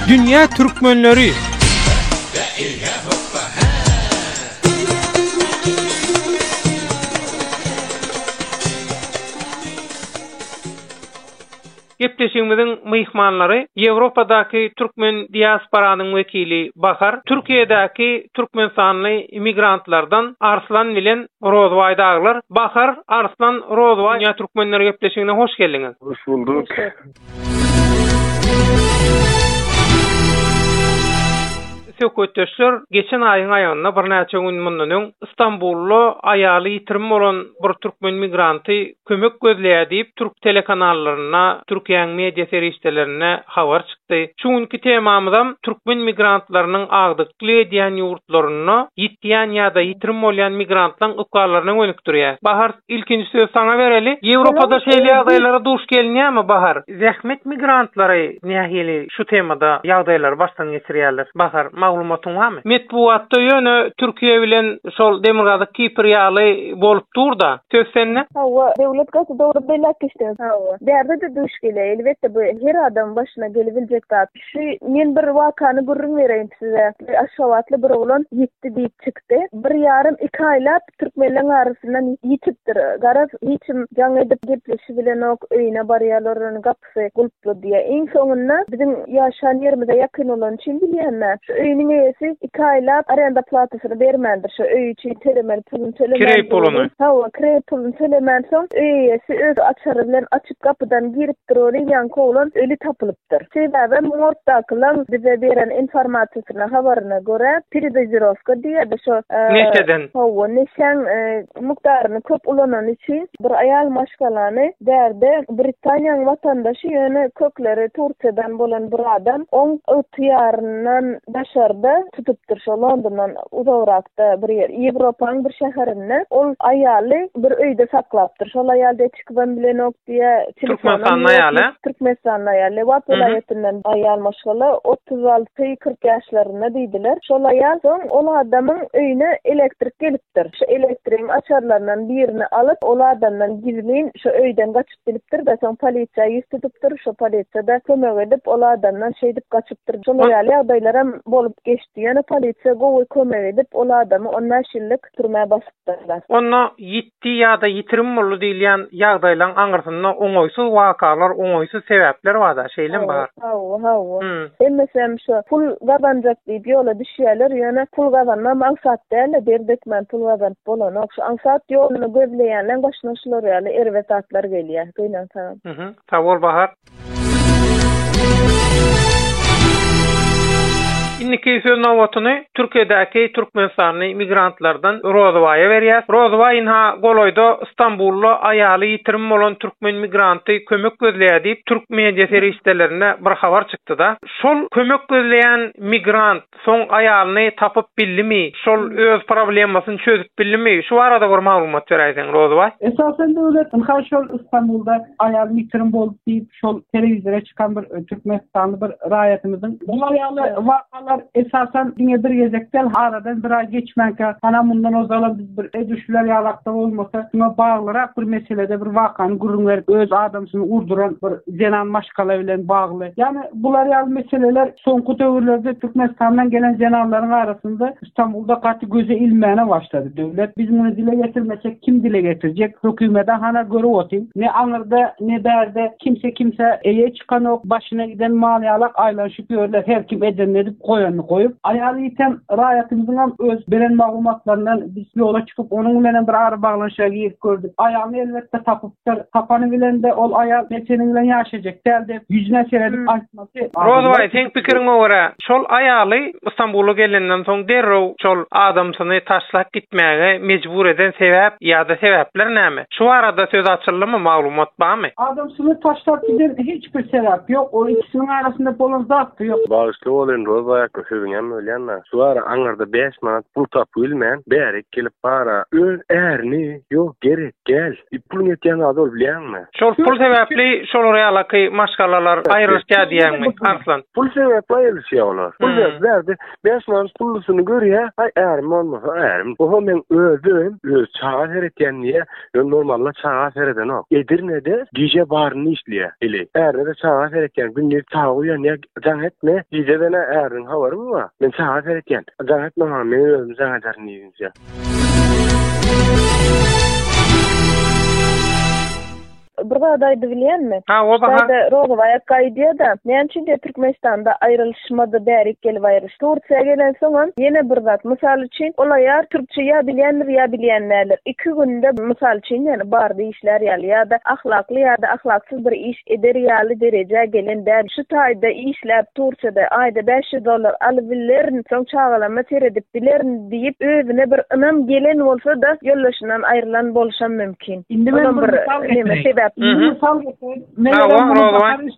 Dünya Türkmenleri. Gepleşigimizin myhmanlary Ýewropadaky türkmen diasporanyň wekili Bahar, Türkiýedäki türkmensanly immigrantlardan Arslan bilen Rozway daglar. Bahar, Arslan, Rozway Dünya Türkmenleri gepleşigine hoş geldiňiz. Hoş bulduk. Sökütdeşler geçen ayın ayağında bir näçe gün mundan İstanbullu ayaly ýitirim bolan bir türkmen migranty kömek gözleýär Türk telekanallarına, Türkiýanyň media serişdelerine habar çykdy. Şuňky temamyzam türkmen migrantlarynyň agdykly diýen ýurtlaryna ýitýän ýa-da ýitirim bolan migrantlaryň ykgarlaryna önükdirýär. Bahar, ilkinji söz saňa bereli. Ýewropada şeýle ýagdaýlara duş gelýärmi Bahar? Zähmet migrantlary nähili şu temada ýagdaýlar başdan geçirýärler. Bahar, maglumatyň barmy? Metbuatda ýöne Türkiýe bilen şol demirgazyk Kipr ýaly bolup durda. Söz sende? Hawa devlet gazy dogry belak işte. Hawa. Derde de duş gele. Elbette bu her adam başına gelebilecek zat. Şu men bir wakany gurrun bereyim size. Aşawatly bir oglan ýetdi diýip çykdy. 1,5-2 aýlap türkmenler arasyndan ýitipdir. Garaz hiçim jaň edip gepleşi bilen ok öýüne barýarlaryny gapsy gulpdy diýe. Iň soňunda bizim ýaşan ýerimize ýakyn olan çin bilýänler. Şu öýüniň eýesi 2 aýlap arenda platysyny bermendir. Şu öýü üçin telemel pulun telemel. Kirey pulunu. Hawa kirey pulun telemen soň öýü eýesi öz açary bilen açyp kapydan girip duran ýanky oglan öli tapylypdyr. Sebäbi mortdakylar bize beren informasiýasyna habaryna görä Peridozirovka diýär şu neçeden? Hawa neçen mukdaryny köp ulanan üçin bir aýal maşgalany derde Britaniýanyň watandaşy ýöne kökleri Turkiýadan bolan bir adam on ýaryndan başarda tutupdyr şu Londondan uzagrakda bir ýer Ýewropanyň bir şäherinde ol aýaly bir öýde saklapdyr. Şol aýalda çykban bilen ok diýe Türkmenistan aýaly. Türkmenistan aýaly Wat vilayetinden aýal maşgala 36-40 ýaşlaryna diýdiler. Şol aýal soň ol adamyň öýüne elektrik gelipdir. Şu elektriğin açarlarından birini alıp ol adamdan gizlin şu öýden gaçyp gelipdir da soň polisiýa ýüztüpdir. Şu polisiýa da kömek edip ol adamdan şeýdip gaçypdyr. Şol ýaly ýagdaýlar bolup geçdi. Ýani polisiýa gowy kömek edip ol adamy 15 ýyllyk türmäge basypdyrlar. Onda ýitdi ýa-da ýitirim boldy diýilen ýagdaýlaryň aňyrsyna oňoýsuz wakalar, oňoýsuz sebäpler barda, şeýle bar. Hawa. Emesem şu pul gazanjak diýip ýola düşýärler, ýani pul gazanma maksat däl, berdek men pul gazanp bolan, okşa ansat ýoluny gözleýänler başyna şular ýaly erwetatlar gelýär. Göýnän tamam. Sag bol Bahar. İnniki söz nowatyny Türkiýedäki türkmensanly migrantlardan Rozwaýa berýär. Rozway ha goloýda İstanbullu aýaly ýitirim bolan türkmen migranty kömek gözleýär diýip türk media serişdelerine bir habar çykdy da. Şol kömek gözleýän migrant soň aýalyny tapyp bildimi? Şol öz problemasyny çözüp bildimi? Şu arada bir maglumat berýärsiň Rozway. Esasen döwlet şol İstanbulda aýaly ýitirim bolup diýip şol telewiziora çykan bir türkmenstanly bir raýatymyzyň bu aýaly wakalar esasen diňe bir gezekden aradan bir ay geçmänkä ana mundan ozalan biz bir edüşler ýalakda bolmasa şuna baglyrak bir meselede bir wakany gurrunlar öz adamsyny urduran bir jenan maşgala bilen bagly. Yani bular ýaly meseleler soňky döwürlerde Türkmenistandan gelen jenanlaryň arasynda İstanbulda gaty göze ilmäne başlady. Döwlet biz muny dile getirmesek kim dile getirecek? Hökümete hana görüp otyň. Ne aňyrda ne derde kimse eýe çykan ok başyna giden malýalak aýlanşyp ýörler. Her kim eden edip koyup aýaly ýeten raýatymyzyň öz beren maglumatlaryndan biz ýola çykyp onuň bilen bir ara baglanşa giyip gördük. Aýaly elbetde tapypdyr. Tapany bilen de ol aýal meçenin bilen ýaşaýjak däldi. Yüzüne seredip aýtmasy. Rozway, teň pikiriňe görä, şol aýaly İstanbul'a gelenden soň derrew şol adamsyny taşlap gitmäge mejbur eden sebäp ýa-da sebäpler näme? Şu arada söz açyldymy, maglumat barmy? Adamsyny taşlap giden hiç bir sebäp ýok. O ikisiniň arasynda bolan zat ýok. Bağışlı olun Rozway dakika sözün hem öyle anla. Suara angarda 5 manat pul tapılmayan berek gelip para öz erni yok gerek gel. Pul yetýän adam bilýärmi? Şol pul sebäpli şol realaky maşgalalar aýrylýa diýenmi Arslan? Pul sebäpli aýrylýar. Pul sebäpli 5 manat pulusyny görýär. Ay erim olmasa erim. O men özüm öz çağa heretýänliğe normalla çağa hereden ok. Edirne'de gece barını işliyor. Eli. Erde çağa heretýän günleri çağa uýanýar. Jaň etme. Gece de erin havarı mı var? Men çağa heretýän. Jaň etme ha men özüm jaň ederim diýinçe. Burada aýdy bilýänmi? Ha, o baha. Rogowaya gaýdýa-da. Näçe Türkmenistanda aýrylşmady bärik gelip aýryş. Turkiýa gelen soňam ýene bir zat. Mysal üçin olaýar türkçe bilýänler ýa bilýänler. 2 günde mysal üçin ýani bardy işler ýa-da ahlakly ýa-da ahlaksyz bir iş eder ýaly derejä gelen däl. Şu taýda işläp Turkiýada aýda $500 alybilerin, soň çağalama seredip bilerin diýip özüne bir ynam gelen bolsa da ýollaşynan aýrylan bolşam mümkin. Indi men bir misal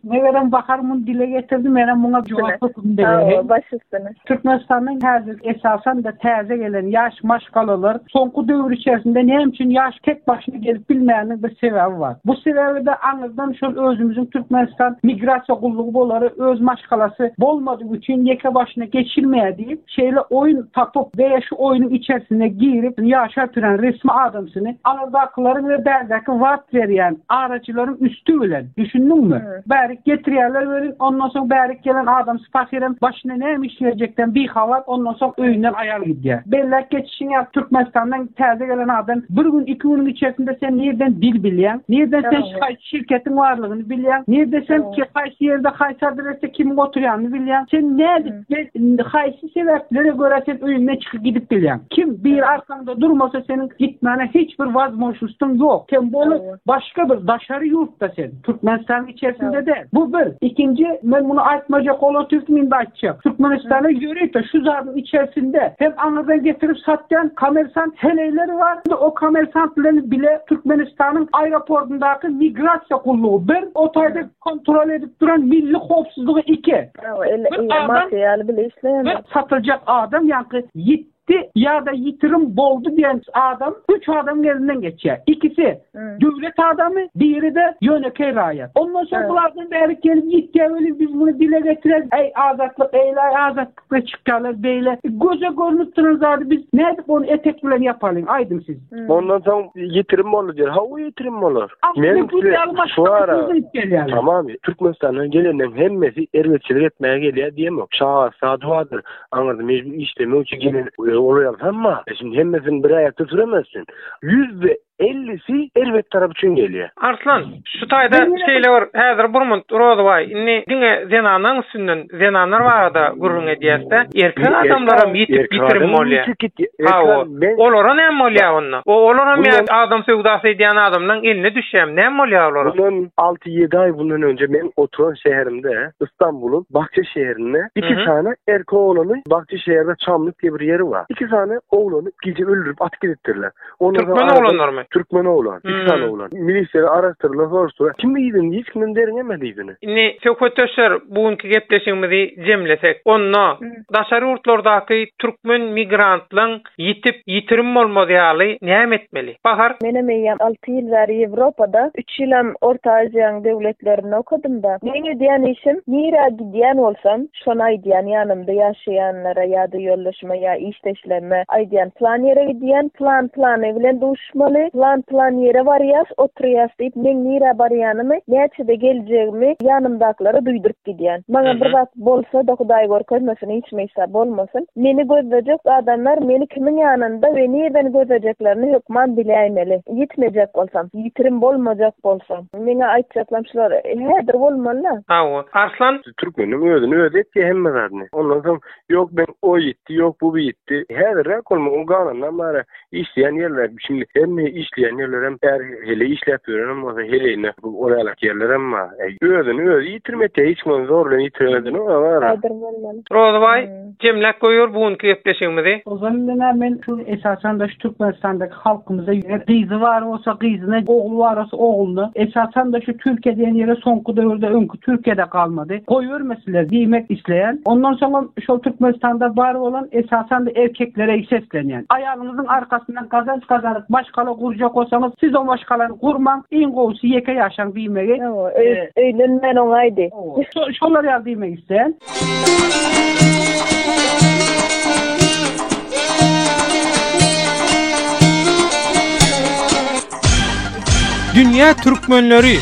neveren bakarmın dile getirdim, men buna cevap verdim. Başüstüne. Türkmenistan'ın hazır esasen de täze gelen yaş maşgalalar soňky döwür içerisinde näme üçin yaş tek başına gelip bilmeýäniň bir sebebi var. Bu sebebi de aňyzdan şol özümüzün Türkmenistan migrasiýa gullugy bolary öz maşgalasy bolmadygy üçin ýeke başına geçirmeýär diýip şeýle oyun tapyp we şu oyunun içerisine girip ýaşar türen resmi adamsyny anadaklaryň we därdäki wagt berýän aracıların üstü bilen. Düşündün mü? Bärik getirýärler böyle ondan soň bärik gelen adam spahirem başına näme işleyecekden bir havat ondan soň öýünden aýal gidýär. Bellek geçişin ýa Türkmenistandan täze gelen adam bir gün 2 gün içerisinde sen nereden dil bilýän? Nereden sen şirketin varlygyny bilýän? Nerede sen ki haýsy ýerde haýsy adresde kim oturýanyny bilýän? Sen näde haýsy sebeplere görä sen öýüne çykyp gidip bilýän? Kim bir arkanda durmasa senin gitmene hiç bir vazmoşlukun yok. Sen bunu başka bir daşarı yurtta sen. Türkmenistan içerisinde de. Bu bir. İkinci, ben bunu aytmacak olan Türkmen'de açacağım. Türkmenistan'a göre de şu zarın içerisinde hem Anadolu'dan getirip satyan kamersant heleyleri var. O kamersantları bile Türkmenistan'ın aeroportundaki migrasya kulluğu. Bir, otayda kontrol edip duran milli hopsuzluğu 2. Satılacak adam yani ya da yitirim boldu diyen adam 3 adam elinden geçiyor. İkisi devlet adamı, biri de yöneke raýat. Ondan sonra bulardan beri gelip gitti öyle biz bunu dile getireriz. Ey azatlık, eyler azatlıkla çıkarlar beyle. Göze görünüp dururlardı biz ne edip onu etek bilen yapalım. Aydın siz. Ondan sonra yitirim olur diyor. Ha o yitirim olur. Benim şu ara tamam Türkmenistan'dan gelenden hemmesi ervetçilik etmeye geliyor diyemem. Şahsa duadır. Anladım. Mecbur işlemi o çekinin oluyor ama şimdi hemmesini bir ayakta tutamazsın. %50'si ervet tarafı için geliyor. Arslan, şu taýda şeýle var. Häzir Burmund Rodoway, inni diňe zenanyň üstünden zenanlar var da gurrun edýärse, erkek adamlara ýitip ýitirim bolýar. Olara näme bolýar onda? Olara men adam söwdasy edýän adamdan eline düşýär. Näme bolýar olara? Bundan 6-7 ay bundan önce men oturan şehrimde İstanbul'un Bahçeşehir'inde 2 tane erkek oğlanı Bahçeşehir'de Çamlık diye bir yeri var. 2 tane oğlanı gece öldürüp atıp gittirdiler. Türkmen oğlanlar mı? Türkmen oğlan. 2 tane oğlan. Milisleri araştırırlar soruşturlar. Kim iýdin? Hiç kimin deriňemediýini. Inni söhbetdeşler bugünkü gepleşigimizi jemlesek, onda daşary ýurtlardaky türkmen migrantlaryň ýitip ýitirim bolmadygy näme etmeli? Bahar, menem eýem 6 ýyl bäri Ýewropada 3 ýyl Orta Aziýanyň döwletlerini okudum da. Meňe diýen işim, nira gidýän bolsam, şona aýdýan ýanymda ýaşaýanlara ýa-da ýollaşma ýa işleşleme aýdýan plan ýere gidýän, plan bilen duşmaly, plan ýere barýas, oturýas diýip men nira barýanymy, näçede geljegimi ýanymdaklara duýdurup gidýän. Maňa bir zat bolsa da Hudaý görkezmesin, hiç meýsa bolmasyn. Meni gözlejek adamlar meni kimin ýanynda we nereden gözlejeklerini hökman bilýärmeli. Ýitmejek bolsam, ýitirim bolmajak bolsam, meňe aýtjaklar şular, häzir bolmaly. Ha, Arslan Türkmenin özüni ödetdi hemmelerini. Ondan soň yok ben o ýitdi, yok bu ýitdi. Häzir kolma o ganandan bara işleyen yerler şimdi hemme işleyen yerlerem hele işlep ýörenem o heleyne oralak yerlerem ma. Özüni özü yitirmekde hiç mi zorlan yitirmedin o var. Rozbay jemlek goýur bugunky gepleşigimizi. O zaman men şu esasen de şu Türkmenistan'daki halkımıza gyzy var olsa gyzyna, oğlu var olsa oğlunu, esasen de şu Türkiye'de ýere soňky döwürde öňkü Türkiye'de kalmadı. Goýbermesiler diýmek isleýän. Ondan soň şu Türkmenistan'da bar olan esasen de erkeklere seslenýän. Ayağınızın arkasından kazanç kazanıp başkala kuracak olsanız siz o başkalarını kurman, in goýsy ýeke ýaşaň diýmegi. Öýlenmen oňaýdy. Şolar ýa diýmek isleýän. Dünya Türkmenleri